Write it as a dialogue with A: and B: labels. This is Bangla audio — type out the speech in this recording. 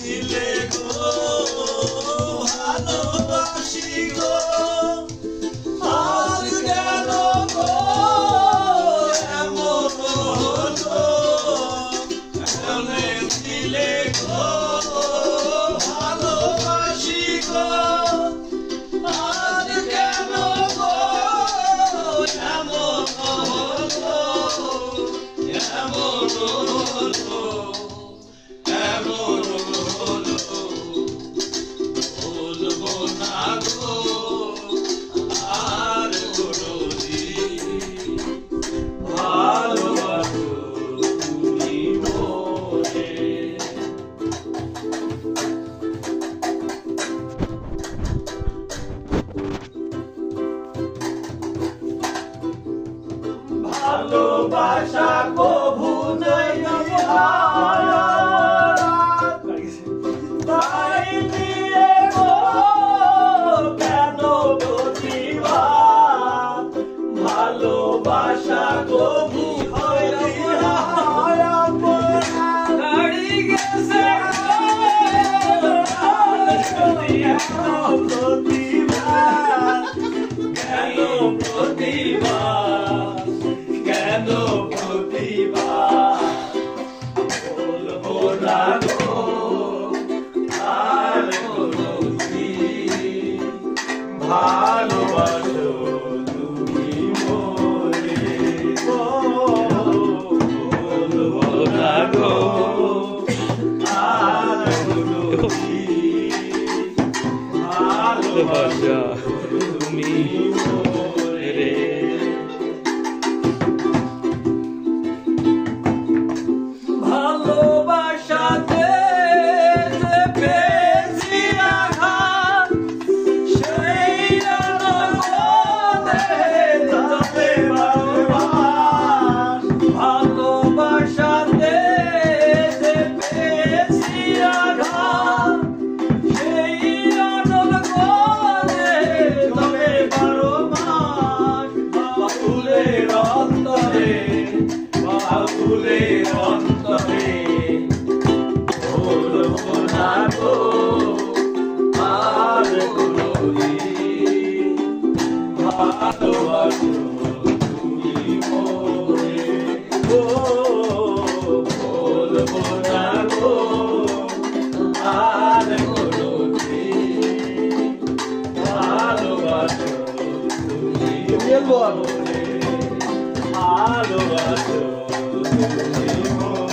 A: দিলে গো ভালোবাসি গো আজ কেন গো এমন হলো এমন দিলে গো ভালোবাসি গো আজ কেন গো এমন হলো এমন হলো বলবো না গো আর কোনদিন ভালোবাসো তুমি মোরে ভালোবাসা কভু নাই তাই নিয়ে গো কেন প্রতিবাদ ভালোবাসা কভু হারি গেছে প্রতিবাদ কেন প্রতিবাদ কেন প্রতিবাদ বলবো না গো আর কোনদিন ভালোবাসো তুমি মোরে বলবো না গো আর কোনদিন ভালোবাসো তুমি মোরে ভালোবাসাতে যে পেয়েছি আঘাত সেই অনুরোধে যাবে বারবার ভালোবাসাতে যে পেয়েছি আঘাত সেই অনুরোধে যাবে 12 মাস বাবুলের অন্তরে বাবুলের অন্তরে বলবো না গো আর কোনদিন ভালোবাসো তুমি মোরে বলবো না গো আর কোনদিন ভালোবাসো তুমি মোরে ভালোবাসো তুমি মোরে